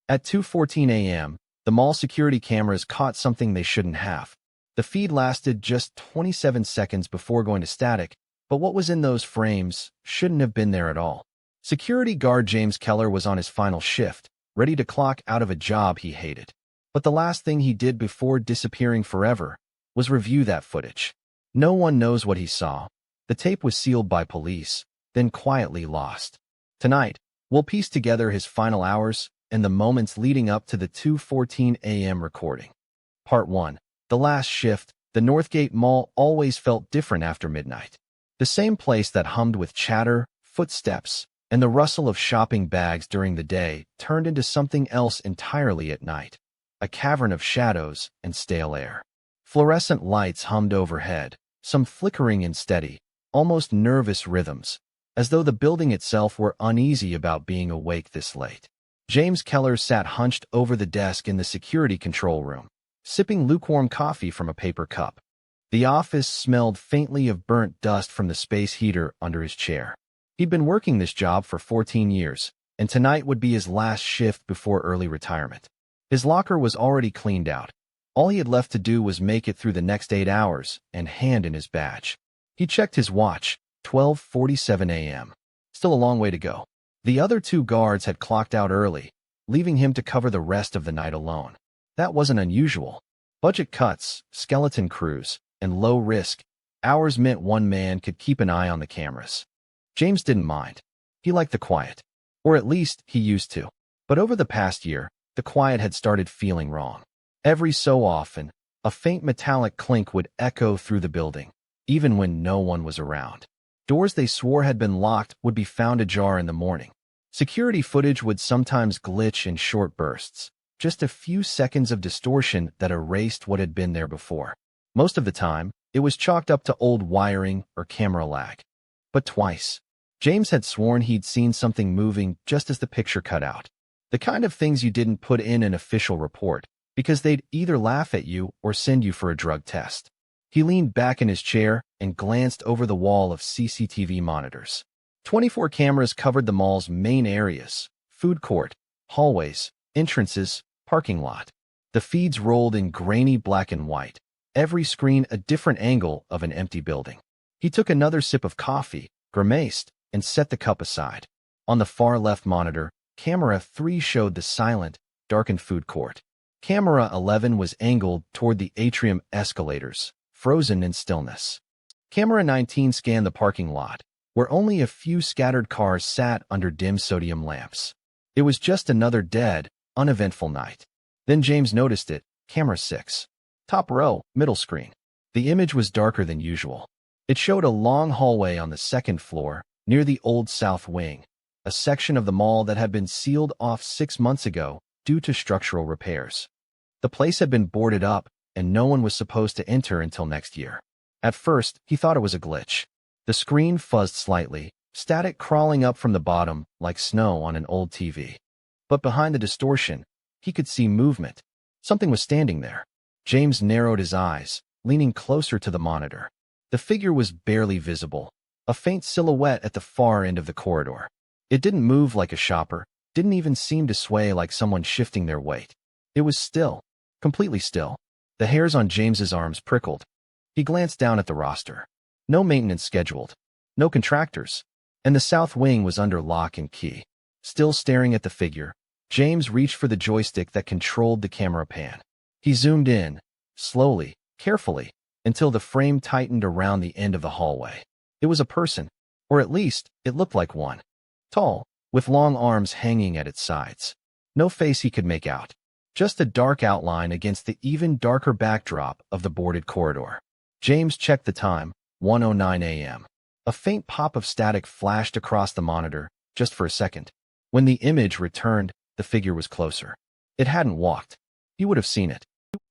At 2:14 a.m., the mall security cameras caught something they shouldn't have. The feed lasted just 27 seconds before going to static, but what was in those frames shouldn't have been there at all. Security guard James Keller was on his final shift, ready to clock out of a job he hated. But the last thing he did before disappearing forever was review that footage. No one knows what he saw. The tape was sealed by police, then quietly lost. Tonight, we'll piece together his final hours and the moments leading up to the 2:14 a.m. recording. Part 1. The last shift. The Northgate Mall always felt different after midnight. The same place that hummed with chatter, footsteps, and the rustle of shopping bags during the day turned into something else entirely at night. A cavern of shadows and stale air. Fluorescent lights hummed overhead, some flickering in steady, almost nervous rhythms, as though the building itself were uneasy about being awake this late. James Keller sat hunched over the desk in the security control room, sipping lukewarm coffee from a paper cup. The office smelled faintly of burnt dust from the space heater under his chair. He'd been working this job for 14 years, and tonight would be his last shift before early retirement. His locker was already cleaned out. All he had left to do was make it through the next 8 hours and hand in his badge. He checked his watch, 12:47 a.m. Still a long way to go. The other 2 guards had clocked out early, leaving him to cover the rest of the night alone. That wasn't unusual. Budget cuts, skeleton crews, and low-risk hours meant one man could keep an eye on the cameras. James didn't mind. He liked the quiet. Or at least, he used to. But over the past year, the quiet had started feeling wrong. Every so often, a faint metallic clink would echo through the building, even when no one was around. Doors they swore had been locked would be found ajar in the morning. Security footage would sometimes glitch in short bursts, just a few seconds of distortion that erased what had been there before. Most of the time, it was chalked up to old wiring or camera lag. But twice, James had sworn he'd seen something moving just as the picture cut out. The kind of things you didn't put in an official report, because they'd either laugh at you or send you for a drug test. He leaned back in his chair and glanced over the wall of CCTV monitors. 24 cameras covered the mall's main areas: food court, hallways, entrances, parking lot. The feeds rolled in grainy black and white, every screen a different angle of an empty building. He took another sip of coffee, grimaced, and set the cup aside. On the far left monitor, camera 3 showed the silent, darkened food court. Camera 11 was angled toward the atrium escalators, frozen in stillness. Camera 19 scanned the parking lot, where only a few scattered cars sat under dim sodium lamps. It was just another dead, uneventful night. Then James noticed it. Camera 6. Top row, middle screen. The image was darker than usual. It showed a long hallway on the 2nd floor, near the old south wing, a section of the mall that had been sealed off 6 months ago due to structural repairs. The place had been boarded up, and no one was supposed to enter until next year. At first, he thought it was a glitch. The screen fuzzed slightly, static crawling up from the bottom like snow on an old TV. But behind the distortion, he could see movement. Something was standing there. James narrowed his eyes, leaning closer to the monitor. The figure was barely visible, a faint silhouette at the far end of the corridor. It didn't move like a shopper, didn't even seem to sway like someone shifting their weight. It was still, completely still. The hairs on James's arms prickled. He glanced down at the roster. No maintenance scheduled, no contractors, and the south wing was under lock and key. Still staring at the figure, James reached for the joystick that controlled the camera pan. He zoomed in, slowly, carefully, until the frame tightened around the end of the hallway. It was a person, or at least, it looked like one. Tall, with long arms hanging at its sides. No face he could make out. Just a dark outline against the even darker backdrop of the boarded corridor. James checked the time, 1:09 a.m. A faint pop of static flashed across the monitor, just for a second. When the image returned, the figure was closer. It hadn't walked. He would have seen it.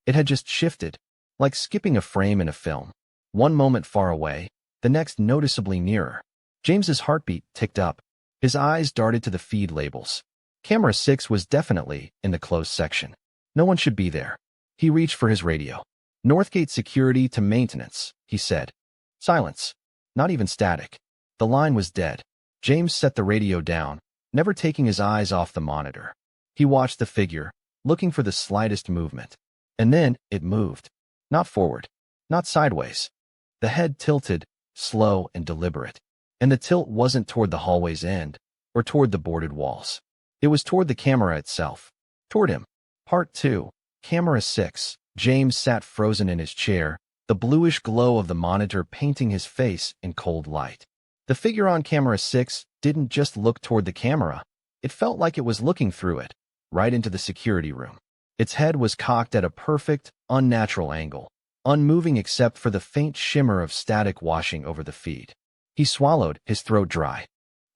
It had just shifted, like skipping a frame in a film. One moment far away, the next noticeably nearer. James's heartbeat ticked up. His eyes darted to the feed labels. Camera 6 was definitely in the closed section. No one should be there. He reached for his radio. Northgate security to maintenance, he said. Silence. Not even static. The line was dead. James set the radio down, never taking his eyes off the monitor. He watched the figure, looking for the slightest movement. And then it moved. Not forward, not sideways. The head tilted, slow and deliberate. And the tilt wasn't toward the hallway's end, or toward the boarded walls. It was toward the camera itself. Toward him. Part 2. Camera 6. James sat frozen in his chair, the bluish glow of the monitor painting his face in cold light. The figure on camera 6 didn't just look toward the camera. It felt like it was looking through it, right into the security room. Its head was cocked at a perfect, unnatural angle, unmoving except for the faint shimmer of static washing over the feed. He swallowed, his throat dry.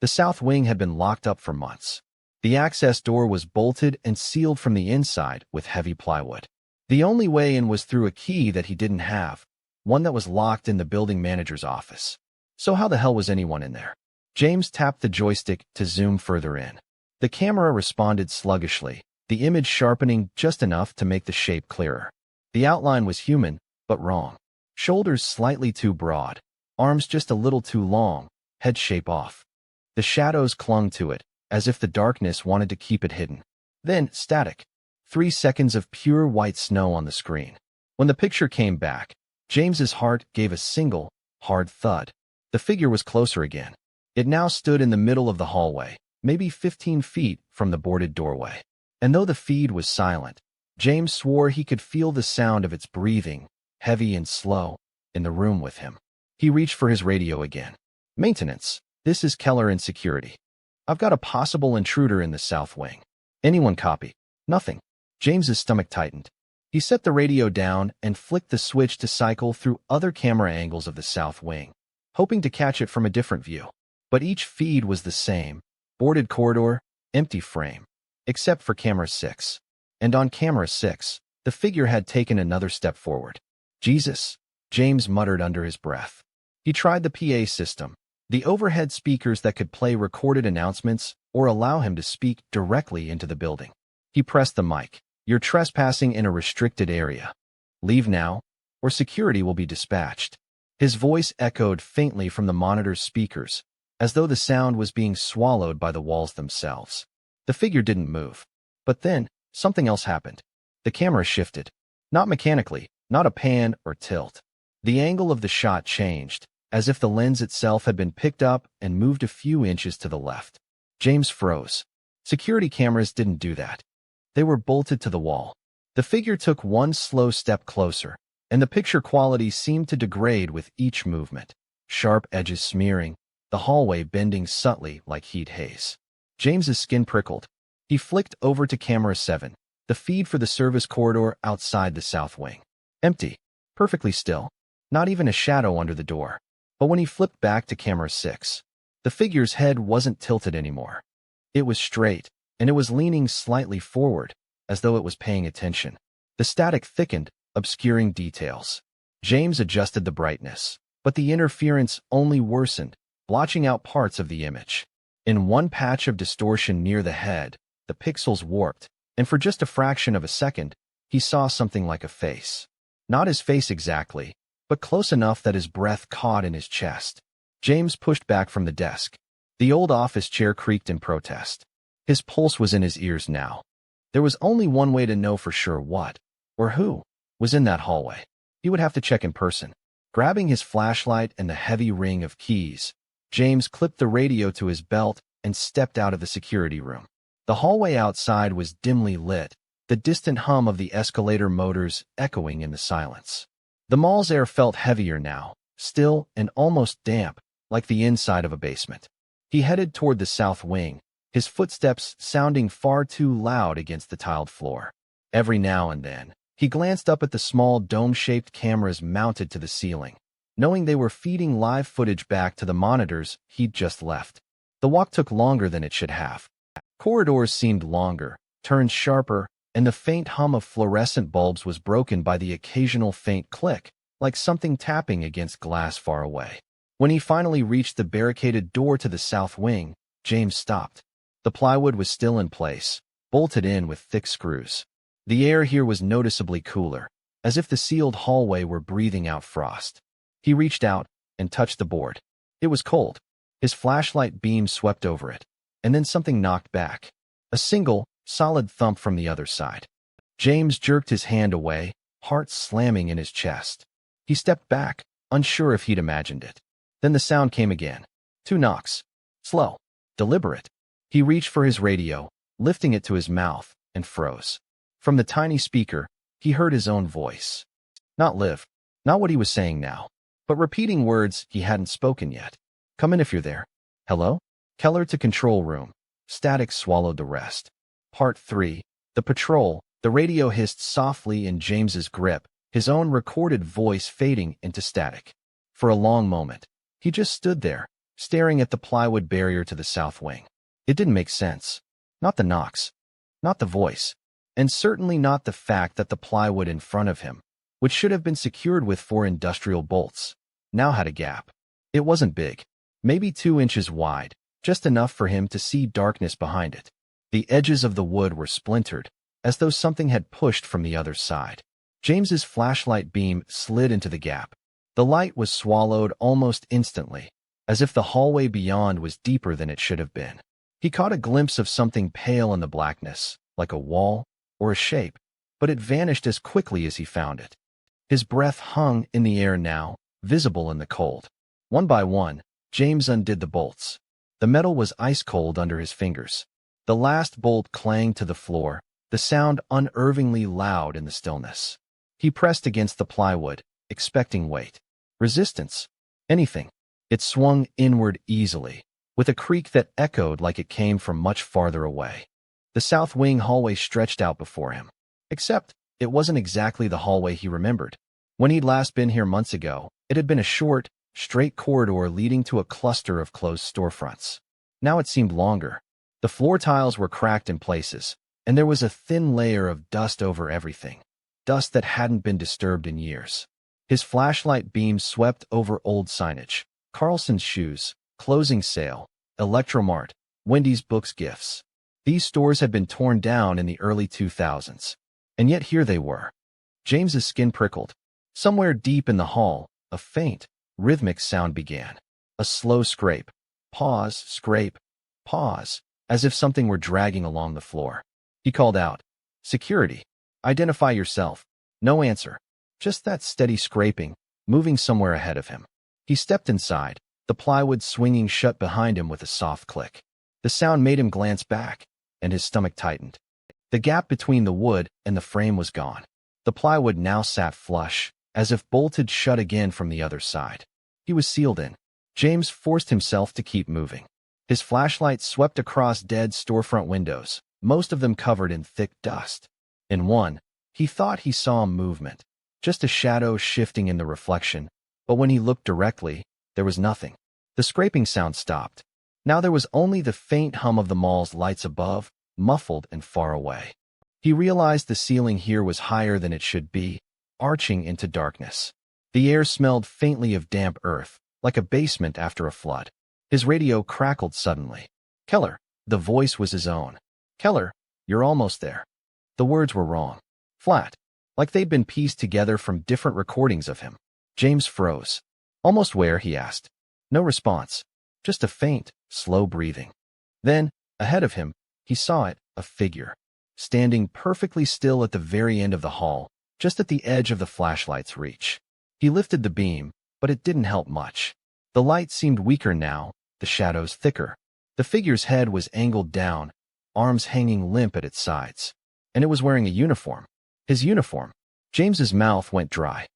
The south wing had been locked up for months. The access door was bolted and sealed from the inside with heavy plywood. The only way in was through a key that he didn't have, one that was locked in the building manager's office. So how the hell was anyone in there? James tapped the joystick to zoom further in. The camera responded sluggishly, the image sharpening just enough to make the shape clearer. The outline was human, but wrong. Shoulders slightly too broad, arms just a little too long, head shape off. The shadows clung to it, as if the darkness wanted to keep it hidden. Then, static. 3 seconds of pure white snow on the screen. When the picture came back, James's heart gave a single, hard thud. The figure was closer again. It now stood in the middle of the hallway, maybe 15 feet from the boarded doorway. And though the feed was silent, James swore he could feel the sound of its breathing, heavy and slow, in the room with him. He reached for his radio again. Maintenance. This is Keller in security. I've got a possible intruder in the south wing. Anyone copy? Nothing. James's stomach tightened. He set the radio down and flicked the switch to cycle through other camera angles of the south wing, hoping to catch it from a different view. But each feed was the same. Boarded corridor, empty frame. Except for camera 6. And on camera 6, the figure had taken another step forward. Jesus, James muttered under his breath. He tried the PA system, the overhead speakers that could play recorded announcements or allow him to speak directly into the building. He pressed the mic. You're trespassing in a restricted area. Leave now, or security will be dispatched. His voice echoed faintly from the monitor's speakers, as though the sound was being swallowed by the walls themselves. The figure didn't move. But then, something else happened. The camera shifted. Not mechanically, not a pan or tilt. The angle of the shot changed, as if the lens itself had been picked up and moved a few inches to the left. James froze. Security cameras didn't do that. They were bolted to the wall. The figure took one slow step closer, and the picture quality seemed to degrade with each movement. Sharp edges smearing, the hallway bending subtly like heat haze. James's skin prickled. He flicked over to camera 7, the feed for the service corridor outside the south wing. Empty. Perfectly still. Not even a shadow under the door. But when he flipped back to camera 6, the figure's head wasn't tilted anymore. It was straight, and it was leaning slightly forward, as though it was paying attention. The static thickened, obscuring details. James adjusted the brightness, but the interference only worsened, blotching out parts of the image. In one patch of distortion near the head, the pixels warped, and for just a fraction of a second, he saw something like a face. Not his face exactly, but close enough that his breath caught in his chest. James pushed back from the desk. The old office chair creaked in protest. His pulse was in his ears now. There was only one way to know for sure what, or who, was in that hallway. He would have to check in person. Grabbing his flashlight and the heavy ring of keys, James clipped the radio to his belt and stepped out of the security room. The hallway outside was dimly lit, the distant hum of the escalator motors echoing in the silence. The mall's air felt heavier now, still and almost damp, like the inside of a basement. He headed toward the south wing, his footsteps sounding far too loud against the tiled floor. Every now and then, he glanced up at the small dome-shaped cameras mounted to the ceiling, knowing they were feeding live footage back to the monitors he'd just left. The walk took longer than it should have. Corridors seemed longer, turned sharper, and the faint hum of fluorescent bulbs was broken by the occasional faint click, like something tapping against glass far away. When he finally reached the barricaded door to the south wing, James stopped. The plywood was still in place, bolted in with thick screws. The air here was noticeably cooler, as if the sealed hallway were breathing out frost. He reached out and touched the board. It was cold. His flashlight beam swept over it, and then something knocked back. A single, solid thump from the other side. James jerked his hand away, heart slamming in his chest. He stepped back, unsure if he'd imagined it. Then the sound came again. 2 knocks. Slow. Deliberate. He reached for his radio, lifting it to his mouth, and froze. From the tiny speaker, he heard his own voice. Not Liv. Not what he was saying now, but repeating words he hadn't spoken yet. Come in if you're there. Hello? Keller to control room. Static swallowed the rest. Part 3. The patrol. The radio hissed softly in James's grip, his own recorded voice fading into static. For a long moment, he just stood there, staring at the plywood barrier to the south wing. It didn't make sense. Not the knocks. Not the voice. And certainly not the fact that the plywood in front of him, which should have been secured with 4 industrial bolts, now had a gap. It wasn't big. Maybe 2 inches wide, just enough for him to see darkness behind it. The edges of the wood were splintered, as though something had pushed from the other side. James's flashlight beam slid into the gap. The light was swallowed almost instantly, as if the hallway beyond was deeper than it should have been. He caught a glimpse of something pale in the blackness, like a wall or a shape, but it vanished as quickly as he found it. His breath hung in the air now, visible in the cold. One by one, James undid the bolts. The metal was ice-cold under his fingers. The last bolt clanged to the floor, the sound unnervingly loud in the stillness. He pressed against the plywood, expecting weight. Resistance. Anything. It swung inward easily, with a creak that echoed like it came from much farther away. The south wing hallway stretched out before him. Except, it wasn't exactly the hallway he remembered. When he'd last been here months ago, it had been a short, straight corridor leading to a cluster of closed storefronts. Now it seemed longer. The floor tiles were cracked in places, and there was a thin layer of dust over everything. Dust that hadn't been disturbed in years. His flashlight beam swept over old signage. Carlson's shoes, closing sale, Electromart, Wendy's books gifts. These stores had been torn down in the early 2000s. And yet here they were. James's skin prickled. Somewhere deep in the hall, a faint, rhythmic sound began. A slow scrape. Pause, scrape, pause, as if something were dragging along the floor. He called out, "Security. Identify yourself." No answer. Just that steady scraping, moving somewhere ahead of him. He stepped inside, the plywood swinging shut behind him with a soft click. The sound made him glance back, and his stomach tightened. The gap between the wood and the frame was gone. The plywood now sat flush, as if bolted shut again from the other side. He was sealed in. James forced himself to keep moving. His flashlight swept across dead storefront windows, most of them covered in thick dust. In one, he thought he saw movement, just a shadow shifting in the reflection, but when he looked directly, there was nothing. The scraping sound stopped. Now there was only the faint hum of the mall's lights above, muffled and far away. He realized the ceiling here was higher than it should be, arching into darkness. The air smelled faintly of damp earth, like a basement after a flood. His radio crackled suddenly. "Keller." The voice was his own. "Keller, you're almost there." The words were wrong. Flat, like they'd been pieced together from different recordings of him. James froze. "Almost where?" he asked. No response. Just a faint, slow breathing. Then, ahead of him, he saw it, a figure, standing perfectly still at the very end of the hall, just at the edge of the flashlight's reach. He lifted the beam, but it didn't help much. The light seemed weaker now, the shadows thicker. The figure's head was angled down, arms hanging limp at its sides. And it was wearing a uniform. His uniform. James's mouth went dry.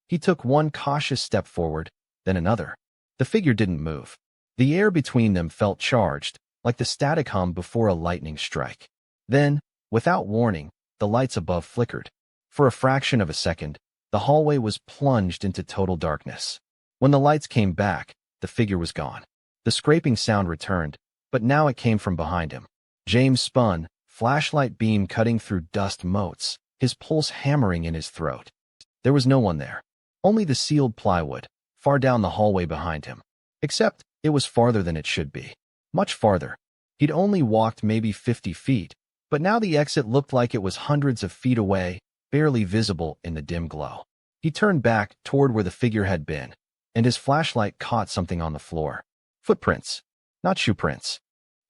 He took one cautious step forward, then another. The figure didn't move. The air between them felt charged, like the static hum before a lightning strike. Then, without warning, the lights above flickered. For a fraction of a second, the hallway was plunged into total darkness. When the lights came back, the figure was gone. The scraping sound returned, but now it came from behind him. James spun, flashlight beam cutting through dust motes, his pulse hammering in his throat. There was no one there. Only the sealed plywood, far down the hallway behind him. Except, it was farther than it should be. Much farther. He'd only walked maybe 50 feet, but now the exit looked like it was hundreds of feet away, barely visible in the dim glow. He turned back toward where the figure had been, and his flashlight caught something on the floor. Footprints. Not shoe prints.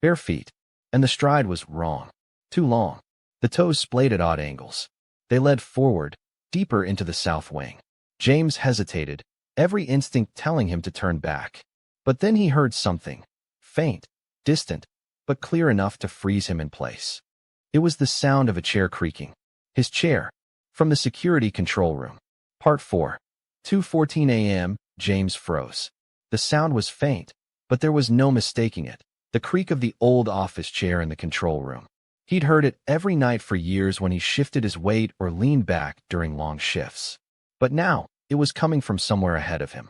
Bare feet. And the stride was wrong. Too long. The toes splayed at odd angles. They led forward, deeper into the south wing. James hesitated, every instinct telling him to turn back. But then he heard something. Faint, distant, but clear enough to freeze him in place. It was the sound of a chair creaking. His chair. From the security control room. Part 4. 2:14 a.m., James froze. The sound was faint, but there was no mistaking it. The creak of the old office chair in the control room. He'd heard it every night for years when he shifted his weight or leaned back during long shifts. But now, it was coming from somewhere ahead of him.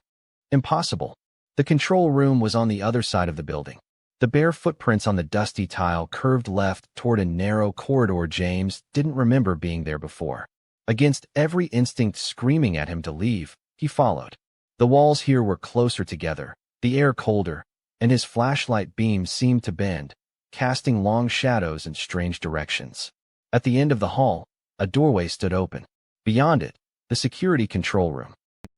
Impossible. The control room was on the other side of the building. The bare footprints on the dusty tile curved left toward a narrow corridor James didn't remember being there before. Against every instinct screaming at him to leave, he followed. The walls here were closer together, the air colder, and his flashlight beam seemed to bend, casting long shadows in strange directions. At the end of the hall, a doorway stood open. Beyond it, the security control room.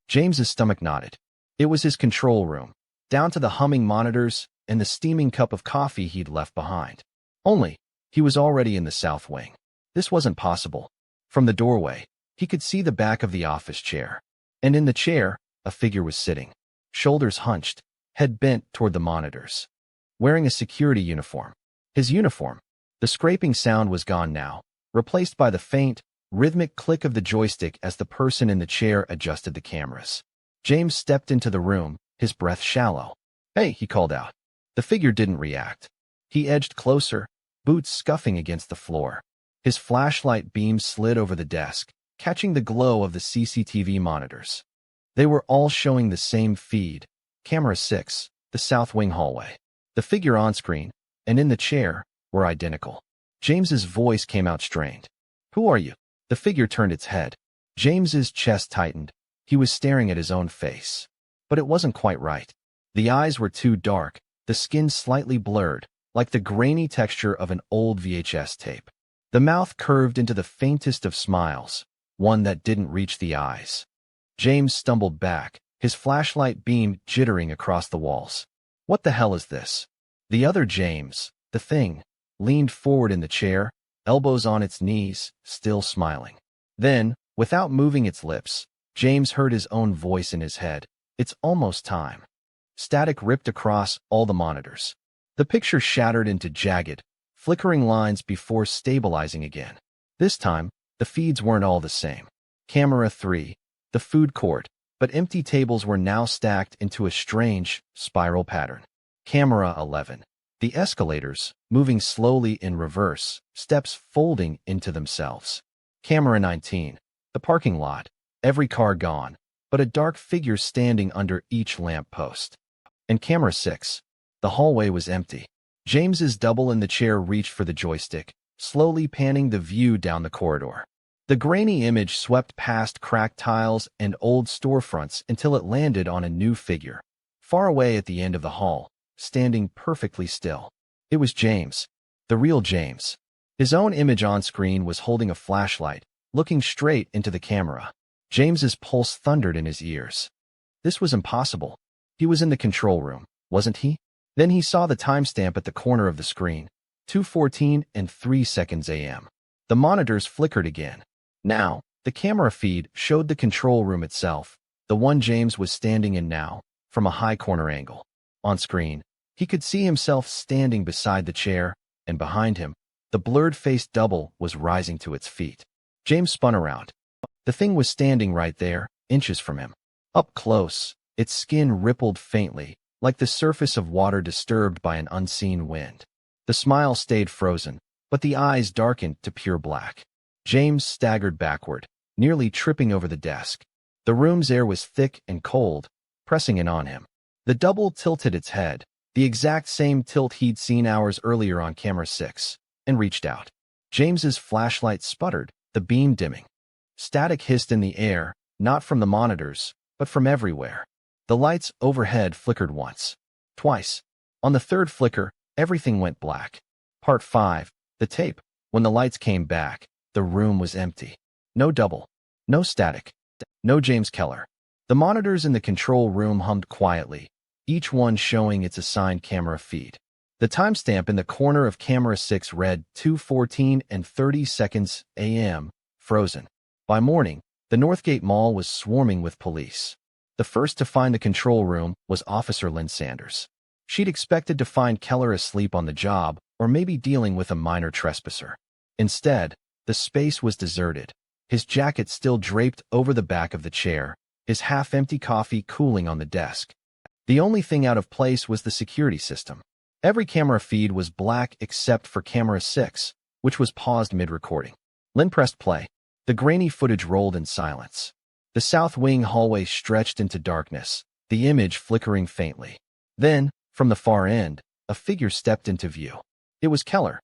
James's stomach knotted. It was his control room, down to the humming monitors and the steaming cup of coffee he'd left behind. Only, he was already in the south wing. This wasn't possible. From the doorway, he could see the back of the office chair. And in the chair, a figure was sitting, shoulders hunched, head bent toward the monitors. Wearing a security uniform. His uniform. The scraping sound was gone now, replaced by the faint, rhythmic click of the joystick as the person in the chair adjusted the cameras. James stepped into the room, his breath shallow. "Hey," he called out. The figure didn't react. He edged closer, boots scuffing against the floor. His flashlight beam slid over the desk, catching the glow of the CCTV monitors. They were all showing the same feed. Camera 6, the south wing hallway. The figure on screen, and in the chair, were identical. James's voice came out strained. "Who are you?" The figure turned its head. James's chest tightened. He was staring at his own face. But it wasn't quite right. The eyes were too dark, the skin slightly blurred, like the grainy texture of an old VHS tape. The mouth curved into the faintest of smiles, one that didn't reach the eyes. James stumbled back, his flashlight beam jittering across the walls. "What the hell is this?" The other James, the thing, leaned forward in the chair, elbows on its knees, still smiling. Then, without moving its lips, James heard his own voice in his head. "It's almost time." Static ripped across all the monitors. The picture shattered into jagged, flickering lines before stabilizing again. This time, the feeds weren't all the same. Camera 3, the food court, but empty tables were now stacked into a strange, spiral pattern. Camera 11. The escalators, moving slowly in reverse, steps folding into themselves. Camera 19. The parking lot, every car gone, but a dark figure standing under each lamp post. And Camera 6. The hallway was empty. James's double in the chair reached for the joystick, slowly panning the view down the corridor. The grainy image swept past cracked tiles and old storefronts until it landed on a new figure, far away at the end of the hall, standing perfectly still. It was James, the real James. His own image on screen was holding a flashlight, looking straight into the camera. James's pulse thundered in his ears. This was impossible. He was in the control room, wasn't he? Then he saw the timestamp at the corner of the screen, 2:14 and 3 seconds a.m. The monitors flickered again. Now, the camera feed showed the control room itself, the one James was standing in now, from a high corner angle. On screen, he could see himself standing beside the chair, and behind him, the blurred-faced double was rising to its feet. James spun around. The thing was standing right there, inches from him. Up close, its skin rippled faintly, like the surface of water disturbed by an unseen wind. The smile stayed frozen, but the eyes darkened to pure black. James staggered backward, nearly tripping over the desk. The room's air was thick and cold, pressing in on him. The double tilted its head, the exact same tilt he'd seen hours earlier on camera 6, and reached out. James's flashlight sputtered, the beam dimming. Static hissed in the air, not from the monitors, but from everywhere. The lights overhead flickered once, twice. On the third flicker, everything went black. Part 5, the tape. When the lights came back, the room was empty. No double, no static, no James Keller. The monitors in the control room hummed quietly, each one showing its assigned camera feed. The timestamp in the corner of camera 6 read 2:14 and 30 seconds a.m., frozen. By morning, the Northgate Mall was swarming with police. The first to find the control room was Officer Lynn Sanders. She'd expected to find Keller asleep on the job or maybe dealing with a minor trespasser. Instead, the space was deserted, his jacket still draped over the back of the chair, his half-empty coffee cooling on the desk. The only thing out of place was the security system. Every camera feed was black except for camera 6, which was paused mid-recording. Lynn pressed play. The grainy footage rolled in silence. The south wing hallway stretched into darkness, the image flickering faintly. Then, from the far end, a figure stepped into view. It was Keller.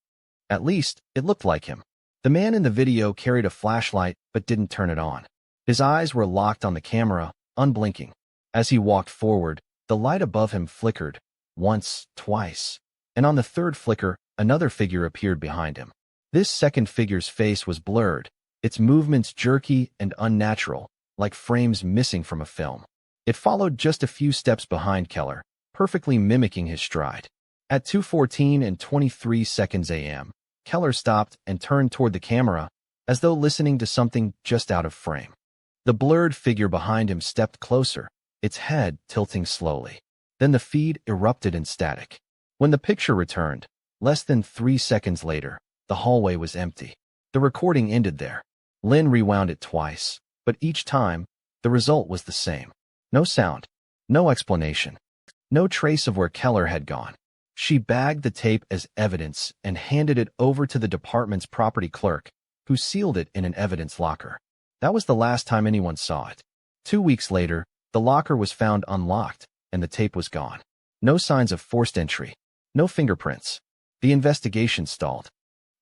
At least, it looked like him. The man in the video carried a flashlight but didn't turn it on. His eyes were locked on the camera, unblinking. As he walked forward, the light above him flickered, once, twice, and on the third flicker, another figure appeared behind him. This second figure's face was blurred, its movements jerky and unnatural, like frames missing from a film. It followed just a few steps behind Keller, perfectly mimicking his stride. At 2:14 and 23 seconds a.m., Keller stopped and turned toward the camera, as though listening to something just out of frame. The blurred figure behind him stepped closer, its head tilting slowly. Then the feed erupted in static. When the picture returned, less than 3 seconds later, the hallway was empty. The recording ended there. Lynn rewound it twice, but each time, the result was the same. No sound, no explanation, no trace of where Keller had gone. She bagged the tape as evidence and handed it over to the department's property clerk, who sealed it in an evidence locker. That was the last time anyone saw it. 2 weeks later, the locker was found unlocked, and the tape was gone. No signs of forced entry. No fingerprints. The investigation stalled.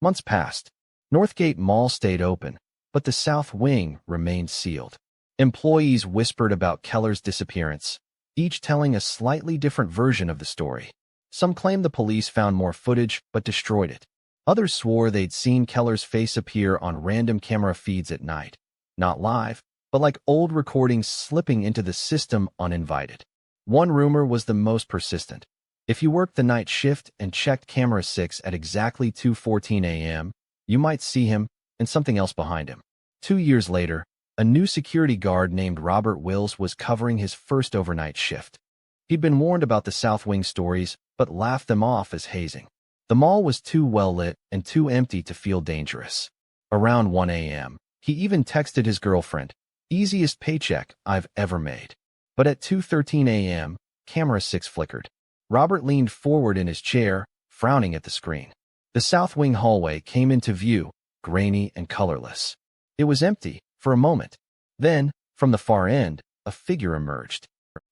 Months passed. Northgate Mall stayed open, but the south wing remained sealed. Employees whispered about Keller's disappearance, each telling a slightly different version of the story. Some claimed the police found more footage but destroyed it. Others swore they'd seen Keller's face appear on random camera feeds at night. Not live, but like old recordings slipping into the system uninvited. One rumor was the most persistent. If you worked the night shift and checked camera 6 at exactly 2:14 a.m., you might see him and something else behind him. 2 years later, a new security guard named Robert Wills was covering his first overnight shift. He'd been warned about the South Wing stories, but laughed them off as hazing. The mall was too well lit and too empty to feel dangerous. Around 1 a.m., he even texted his girlfriend, "Easiest paycheck I've ever made." But at 2:13 a.m., camera 6 flickered. Robert leaned forward in his chair, frowning at the screen. The south wing hallway came into view, grainy and colorless. It was empty for a moment. Then, from the far end, a figure emerged.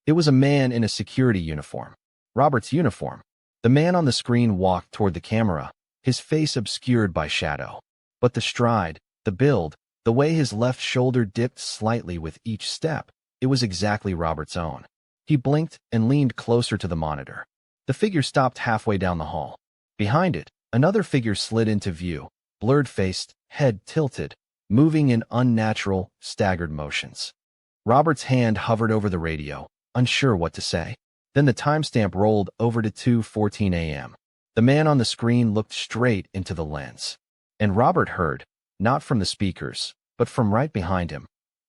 It was a man in a security uniform. Robert's uniform. The man on the screen walked toward the camera, his face obscured by shadow. But the stride, the build, the way his left shoulder dipped slightly with each step, it was exactly Robert's own. He blinked and leaned closer to the monitor. The figure stopped halfway down the hall. Behind it, another figure slid into view, blurred-faced, head tilted, moving in unnatural, staggered motions. Robert's hand hovered over the radio, unsure what to say. Then the timestamp rolled over to 2:14 a.m. The man on the screen looked straight into the lens. And Robert heard, not from the speakers, but from right behind him,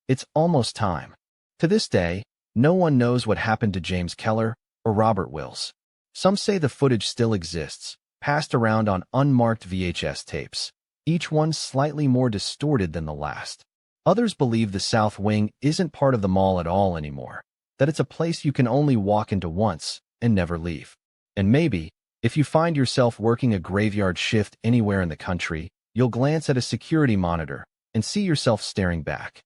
"It's almost time." To this day, no one knows what happened to James Keller or Robert Wills. Some say the footage still exists, passed around on unmarked VHS tapes, each one slightly more distorted than the last. Others believe the South Wing isn't part of the mall at all anymore, that it's a place you can only walk into once and never leave. And maybe, if you find yourself working a graveyard shift anywhere in the country, you'll glance at a security monitor and see yourself staring back.